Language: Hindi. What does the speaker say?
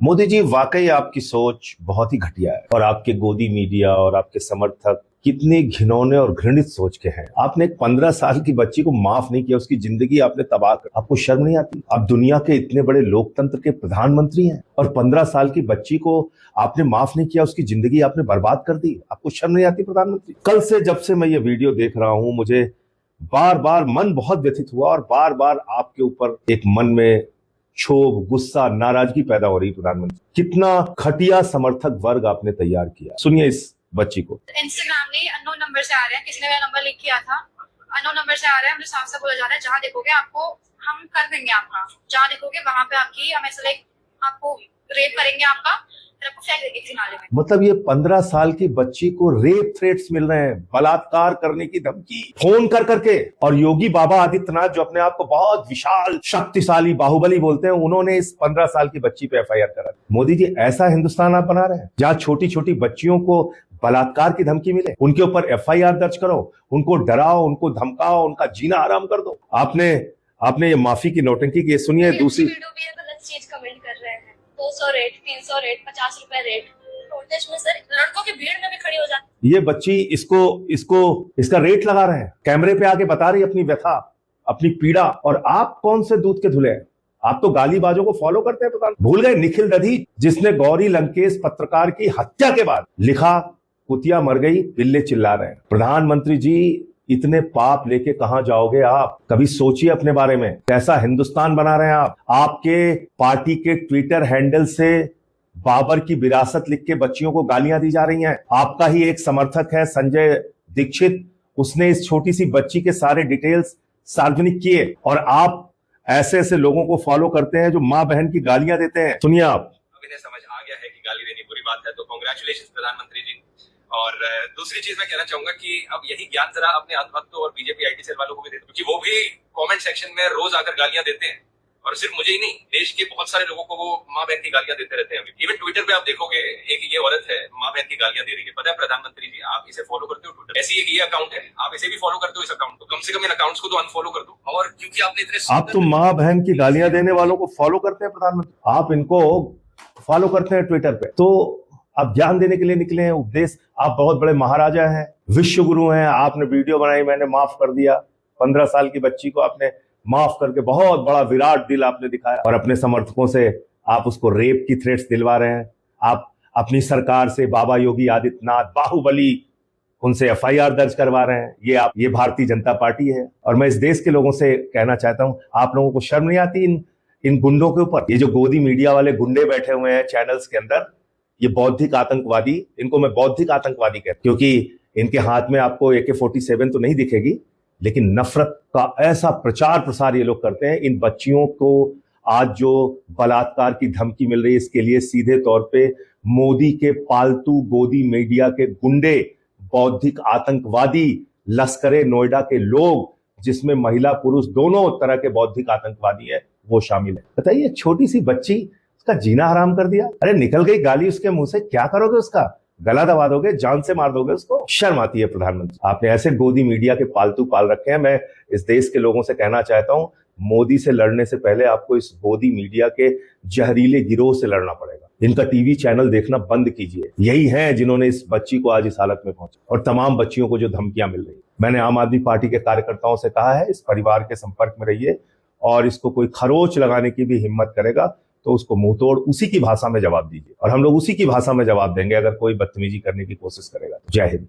मोदी जी, वाकई आपकी सोच बहुत ही घटिया है और आपके गोदी मीडिया और आपके समर्थक कितने घिनौने और घृणित सोच के हैं। आपने एक 15 साल की बच्ची को माफ नहीं किया, उसकी जिंदगी आपने तबाह कर। आपको शर्म नहीं आती? आप दुनिया के इतने बड़े लोकतंत्र के प्रधानमंत्री हैं और 15 साल की बच्ची को आपने माफ नहीं किया, उसकी जिंदगी आपने बर्बाद कर दी। आपको शर्म नहीं आती प्रधानमंत्री? कल से जब से मैं ये वीडियो देख रहा हूं, मुझे बार बार मन बहुत व्यथित हुआ और बार बार आपके ऊपर एक मन में क्षोभ, गुस्सा, नाराजगी पैदा हो रही। प्रधानमंत्री, कितना घटिया समर्थक वर्ग आपने तैयार किया। सुनिए इस बच्ची को। इंस्टाग्राम ने अननोन नंबर से आ रहे हैं, किसी ने मेरा नंबर लिख किया था, अननोन नंबर से आ रहे हैं, मुझे साफ साफ बोला जा रहा है जहाँ देखोगे आपको हम कर देंगे, आपका जहाँ देखोगे वहां पे आपकी हम ऐसे लाइक आपको रेप करेंगे, आपका फिर आपको फेंक देंगे किसी नाले में। मतलब ये 15 साल की बच्ची को रेप थ्रेट्स मिल रहे हैं, बलात्कार करने की धमकी फोन कर करके। और योगी बाबा आदित्यनाथ, जो अपने आप को बहुत विशाल, शक्तिशाली, बाहुबली बोलते हैं, उन्होंने इस 15 साल की बच्ची पे एफआईआर करा। मोदी जी, ऐसा हिंदुस्तान आप बना रहे हैं जहां छोटी छोटी बच्चियों को बलात्कार की धमकी मिले, उनके ऊपर एफआईआर दर्ज करो, उनको डराओ, उनको धमकाओ, उनका जीना आराम कर दो। आपने ये माफी की नौटंकी की। सुनिए दूसरी वीडियो भी गलत चीज कमेंट कर रहे हैं, 200 रेट, 300 रेट, 50 रुपए रेट। प्रोटेस्ट में सर लड़कों की भीड़ में भी खड़ी हो जाती। ये बच्ची इसका रेट लगा रहे हैं, कैमरे पे आके बता रही अपनी व्यथा, अपनी पीड़ा। और आप कौन से दूध के धुले हैं? आप तो गालीबाजों को फॉलो करते हैं। प्रधान भूल गए निखिल दधी, जिसने गौरी लंकेश पत्रकार की हत्या के बाद लिखा, कुतिया मर गई, बिल्ले चिल्ला रहे हैं। प्रधानमंत्री जी, इतने पाप लेके कहां जाओगे आप? कभी सोचिए अपने बारे में, कैसा हिंदुस्तान बना रहे हैं आप। आपके पार्टी के ट्विटर हैंडल से बाबर की विरासत लिख के बच्चियों को गालियां दी जा रही हैं। आपका ही एक समर्थक है संजय दीक्षित, उसने इस छोटी सी बच्ची के सारे डिटेल्स सार्वजनिक किए और आप ऐसे ऐसे लोगों को फॉलो करते हैं जो माँ बहन की गालियां देते हैं। सुनिए आप। अब इन्हें समझ आ गया है कि गाली देनी बुरी बात है, तो कांग्रेचुलेशन प्रधानमंत्री जी। और दूसरी चीज मैं कहना चाहूंगा कि अब यही ज्ञान जरा अपने अंधभक्तों और बीजेपी आईटी सेल वालों को भी दे दो, क्योंकि वो भी कमेंट सेक्शन में रोज आकर गालियां देते हैं और सिर्फ मुझे ही नहीं, देश के बहुत सारे लोगों को वो माँ बहन की गालियां देते रहते हैं। इवन ट्विटर पे आप देखोगे, एक ये औरत है माँ बहन की गालियां दे रही है। पता है प्रधानमंत्री जी, आप इसे फॉलो करते हो ट्विटर, ऐसी एक ये अकाउंट है, आप इसे भी फॉलो करते हो इस अकाउंट को, कम से कम इन अकाउंट्स को तो अनफॉलो कर दो। और क्योंकि आपने इतने आप तो माँ बहन की गालियां देने वालों को फॉलो करते हैं प्रधानमंत्री, आप इनको फॉलो करते हैं ट्विटर पे। तो आप ज्ञान देने के लिए निकले हैं, उपदेश। आप बहुत बड़े महाराजा हैं, विश्व गुरु हैं। आपने वीडियो बनाई, मैंने माफ कर दिया। 15 साल की बच्ची को आपने माफ करके बहुत बड़ा विराट दिल आपने दिखाया और अपने समर्थकों से आप उसको रेप की थ्रेट्स दिलवा रहे हैं। आप अपनी सरकार से बाबा योगी आदित्यनाथ, बाहुबली, उनसे एफआईआर दर्ज करवा रहे हैं। ये भारतीय जनता पार्टी है। और मैं इस देश के लोगों से कहना चाहता हूं, आप लोगों को शर्म नहीं आती इन गुंडों के ऊपर? ये जो गोदी मीडिया वाले गुंडे बैठे हुए हैं चैनल्स के अंदर, ये बौद्धिक आतंकवादी, इनको मैं बौद्धिक आतंकवादी कहता हूं, क्योंकि इनके हाथ में आपको AK-47 तो नहीं दिखेगी, लेकिन नफरत का ऐसा प्रचार प्रसार ये लोग करते हैं। इन बच्चियों को आज जो बलात्कार की धमकी मिल रही है, इसके लिए सीधे तौर पे मोदी के पालतू गोदी मीडिया के गुंडे, बौद्धिक आतंकवादी, लश्करे नोएडा के लोग, जिसमें महिला पुरुष दोनों तरह के बौद्धिक आतंकवादी है, वो शामिल है। बताइए, छोटी सी बच्ची, उसका जीना हराम कर दिया। अरे निकल गई गाली उसके मुंह से, क्या करोगे? उसका गला दबा दोगे, जान से मार दोगे उसको? शर्म आती है प्रधानमंत्री? आपने ऐसे गोदी मीडिया के पालतू पाल रखे हैं। मैं इस देश के लोगों से कहना चाहता हूं, मोदी से लड़ने से पहले आपको इस गोदी मीडिया के जहरीले गिरोह से लड़ना पड़ेगा। इनका टीवी चैनल देखना बंद कीजिए। यही है जिन्होंने इस बच्ची को आज इस हालत में पहुंचा, और तमाम बच्चियों को जो धमकियां मिल रही। मैंने आम आदमी पार्टी के कार्यकर्ताओं से कहा है, इस परिवार के संपर्क में रहिए और इसको कोई खरोच लगाने की भी हिम्मत करेगा तो उसको मुंहतोड़ उसी की भाषा में जवाब दीजिए, और हम लोग उसी की भाषा में जवाब देंगे अगर कोई बदतमीजी करने की कोशिश करेगा। जय हिंद।